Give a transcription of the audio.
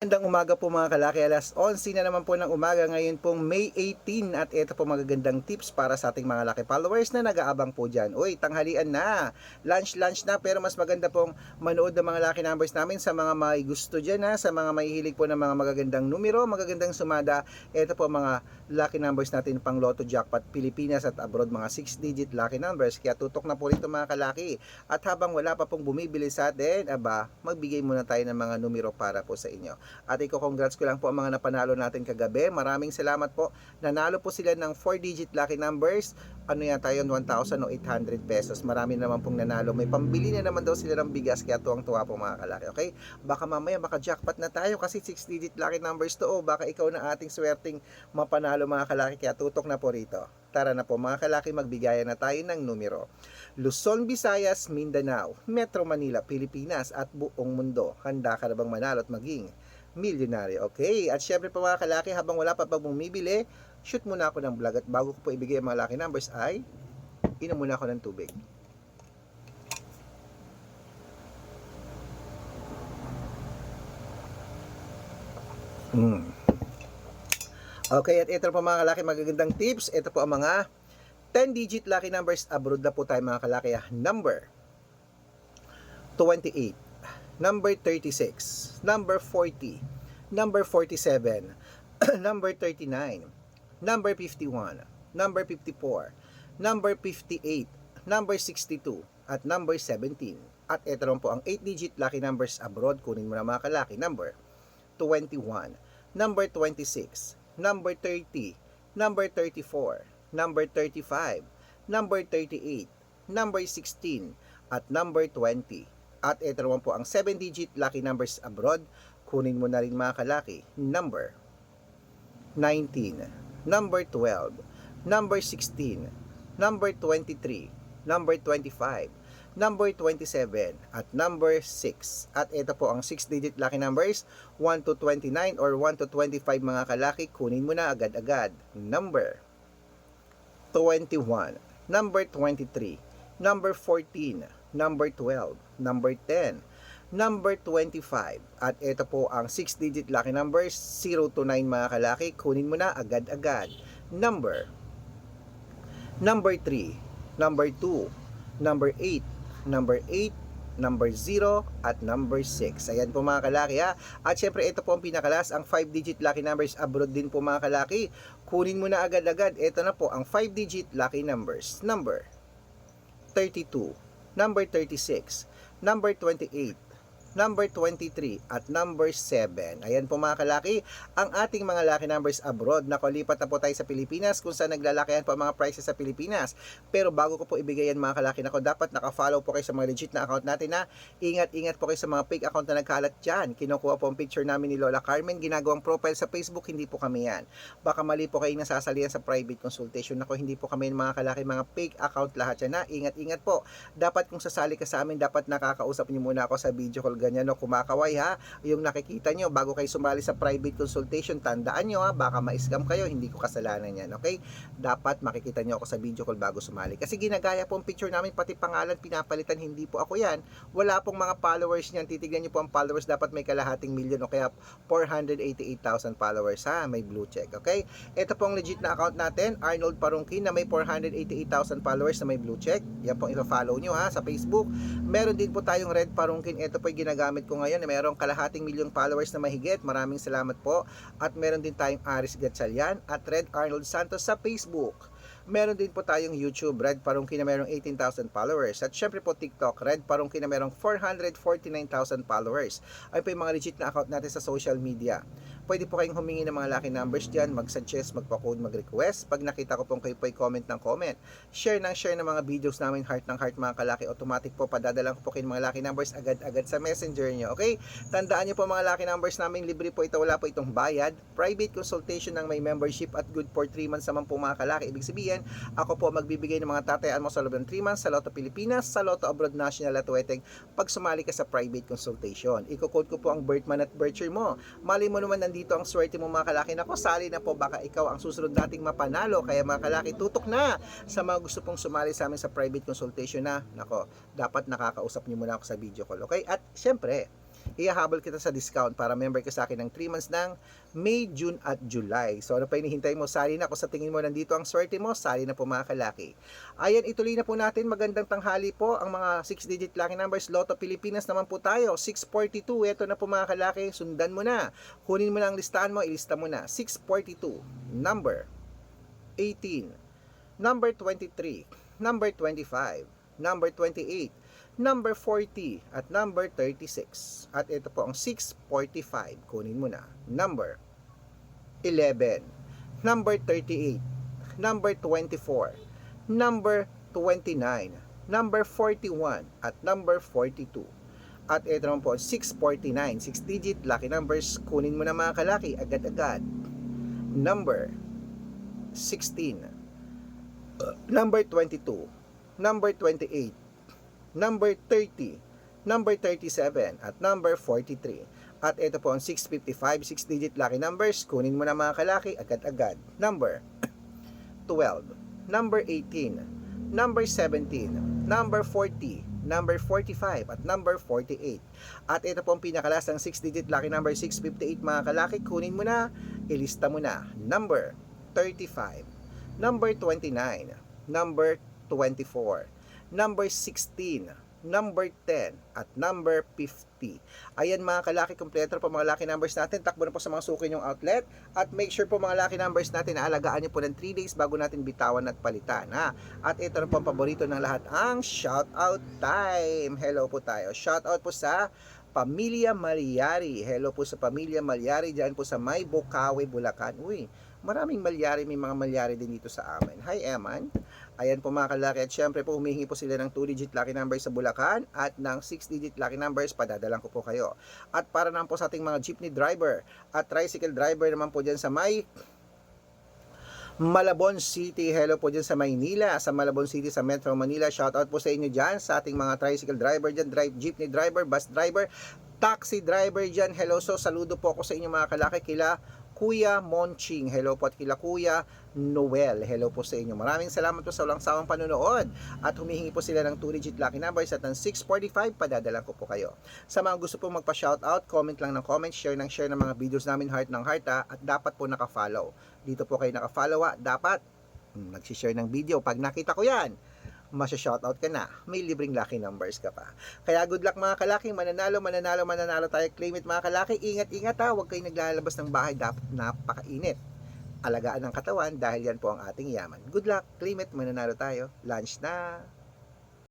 Magandang umaga po mga kalaki, alas 11 na naman po ng umaga ngayon pong May 18 at ito po magagandang tips para sa ating mga laki followers na nag-aabang po dyan. Uy, tanghalian na, lunch na, pero mas maganda pong manood ng mga laki numbers namin sa mga may gusto dyan sa mga mahihilig po ng mga magagandang numero, magagandang sumada. Ito po mga lucky numbers natin pang Lotto Jackpot Pilipinas at abroad, mga 6-digit lucky numbers. Kaya tutok na po rito mga kalaki. At habang wala pa pong bumibili sa atin, magbigay muna tayo ng mga numero para po sa inyo. At congrats ko lang po ang mga napanalo natin kagabi. Maraming salamat po. Nanalo po sila ng 4-digit lucky numbers. Ano yan tayo, 1,800 pesos. Marami naman pong nanalo. May pambili na naman daw sila ng bigas, kaya tuwang-tuwa po mga kalaki. Okay? Baka mamaya maka-jackpot na tayo kasi 6-digit lucky numbers to. Baka ikaw na ating swerteng mapanalo mga kalaki, kaya tutok na po rito. Tara na po mga kalaki, magbigayan na tayo ng numero. Luzon, Visayas, Mindanao, Metro Manila, Pilipinas at buong mundo. Handa ka na bang manalo at maging milyonaryo? Okay, at syempre po mga kalaki, habang wala pa bumibili, shoot muna ako ng vlog. At bago ko po ibigay ang mga lucky numbers ay inom muna ako ng tubig. Okay, at ito po mga kalaki, magagandang tips. Ito po ang mga 10-digit lucky numbers. Abroad na po tayo mga kalaki. Number 28, number 36, number 40, number 47, number 39, number 51, number 54, number 58, number 62, at number 17. At ito lang po ang 8-digit lucky numbers abroad. Kunin mo na mga kalaki. Number 21, number 26, number 30, number 34, number 35, number 38, number 16, at number 20. At ito naman po ang 7-digit lucky numbers abroad. Kunin mo na rin mga kalaki. Number 19, number 12, number 16, number 23, number 25, number 27, at number 6. At ito po ang 6-digit lucky numbers, 1 to 29 or 1 to 25 mga kalaki. Kunin mo na agad-agad. Number 21, number 23, number 14, number 12, number 10, number 25. At ito po ang 6-digit lucky numbers, 0 to 9 mga kalaki. Kunin mo na agad-agad. Number 3, number 2, number 8, number 8, number 0, at number 6. Ayan po mga kalaki At syempre ito po ang pinakalas, ang 5-digit lucky numbers abroad din po mga kalaki. Kunin mo na agad-agad. Ito na po ang 5-digit lucky numbers. Number 32, number 36, number 28, number 23, at number 7. Ayan po mga kalaki, ang ating mga lucky numbers abroad. Nakalipat na po tayo sa Pilipinas kung saan naglalakihan po ang mga prices sa Pilipinas. Pero bago ko po ibigay yan mga kalaki, dapat naka-follow po kayo sa mga legit na account natin ingat-ingat po kayo sa mga fake account na nagkalat dyan. Kinukuha po ang picture namin ni Lola Carmen, ginagawang profile sa Facebook, hindi po kami yan. Baka mali po kayo nasasalihan sa private consultation. Hindi po kami mga kalaki, mga fake account lahat yan Ingat-ingat po. Dapat kung sasali ka sa amin, dapat nakakausap niyo muna ako sa video call, ganyan kumakaway yung nakikita nyo bago kayo sumali sa private consultation. Tandaan nyo baka ma-scam kayo, hindi ko kasalanan yan, okay? Dapat makikita nyo ako sa video call bago sumali, kasi ginagaya po ang picture namin, pati pangalan pinapalitan, hindi po ako yan. Wala pong mga followers niyan. Titignan nyo po ang followers, dapat may kalahating milyon o kaya 488,000 followers may blue check, okay? Ito pong legit na account natin, Arnold Parungkin, na may 488,000 followers na may blue check. Yan pong i-follow nyo sa Facebook. Meron din po tayong Red Parungkin, ito po yung ginagamit ko ngayon, merong kalahating milyong followers na mahigit. Maraming salamat po. At meron din tayong Aris Gatchalian at Red Arnold Santos sa Facebook. Meron din po tayong YouTube, Red Parungkin, na merong 18,000 followers. At syempre po TikTok, Red Parungkin, na merong 449,000 followers. Ay po yung mga legit na account natin sa social media. Pwede po kayong humingi ng mga lucky numbers dyan, mag-suggest, magpa-code, mag-request. Pag nakita ko pong kayo po ay comment ng comment, share ng mga videos namin, heart ng heart mga kalaki, automatic po padadalang ko po kayo mga lucky numbers agad-agad sa messenger nyo, okay? Tandaan nyo po mga lucky numbers namin, libre po ito, wala po itong bayad. Private consultation ng may membership at good for 3 months naman po mga kalaki. Ibig sabihin, ako po magbibigay ng mga tatayaan mo sa loob ng 3 months sa Lotto Pilipinas, sa Lotto Abroad National at Weteng pag sumali ka sa private consultation. Iko-code ko po ang birth month at birth year mo. Mali mo naman dito ang swerte mo mga kalaki. Nako, sali na po, baka ikaw ang susunod nating mapanalo. Kaya mga kalaki, tutok na sa mga gusto pong sumali sa amin sa private consultation Nako, dapat nakakausap niyo muna ako sa video call, okay? At syempre, ihahabol kita sa discount para member ka sa akin ng 3 months ng May, June at July. So ano pa hinihintay mo? Sali na. Kung sa tingin mo nandito ang swerte mo, sali na po mga kalaki. Ayan, ituloy na po natin. Magandang tanghali po ang mga 6-digit lucky numbers. Lotto Pilipinas naman po tayo. 642. Ito na po mga kalaki. Sundan mo na. Kunin mo na ang listahan mo. Ilista mo na. 642. Number 18. Number 23. Number 25. Number 28. Number 40 at number 36. At ito po ang 645. Kunin mo na. Number 11. Number 38. Number 24. Number 29. Number 41 at number 42. At ito naman po 649. 6 digit lucky numbers. Kunin mo na mga kalaki agad-agad. Number 16. Number 22. Number 28. Number 30, number 37, at number 43. At ito po ang 655, 6-digit lucky numbers. Kunin mo na mga kalaki, agad-agad. Number 12, number 18, number 17, number 40, number 45, at number 48. At ito po ang pinakalasang 6-digit lucky number, 658 mga kalaki. Kunin mo na, ilista mo na. Number 35, number 29, number 24, number 16, number 10, at number 50. Ayan mga kalaki, kompleto po mga lucky numbers natin. Takbo na po sa mga suki nyong outlet. At make sure po mga lucky numbers natin na alagaan nyo po ng 3 days bago natin bitawan at palitan. Ha? At ito na po ang paborito ng lahat, ang shoutout time. Hello po tayo. Shoutout po sa Pamilya Malyari. Hello po sa Pamilya Malyari. Diyan po sa May Bukawe, Bulacan. Uy, maraming Malyari, may mga Malyari din dito sa amin. Hi, Eman. Ayan po mga kalaki. At syempre po, humihingi po sila ng 2-digit lucky numbers sa Bulacan at ng 6-digit lucky numbers. Padadalan ko po kayo. At para naman po sa ating mga jeepney driver at tricycle driver naman po dyan sa may Malabon City. Hello po dyan sa Maynila, sa Malabon City, sa Metro Manila. Shoutout po sa inyo dyan, sa ating mga tricycle driver dyan, jeepney driver, bus driver, taxi driver dyan. Hello, so saludo po ako sa inyo mga kalaki, kila Kuya Monching, hello po, at kila Kuya Noel, hello po sa inyo. Maraming salamat po sa walang sawang panonood. At humihingi po sila ng 2-digit lucky numbers at ng 645, padadalan ko po kayo. Sa mga gusto po magpa-shoutout, comment lang ng comment, share ng mga videos namin, heart ng heart at dapat po naka-follow. Dito po kayo naka-follow dapat nag-share ng video. Pag nakita ko yan, masya-shoutout ka na, may libreng lucky numbers ka pa. Kaya good luck mga kalaki, mananalo tayo, claim it mga kalaki. Ingat ha, huwag kayong naglalabas ng bahay, dapat napakainit. Alagaan ng katawan dahil yan po ang ating yaman. Good luck, claim it, mananalo tayo. Lunch na!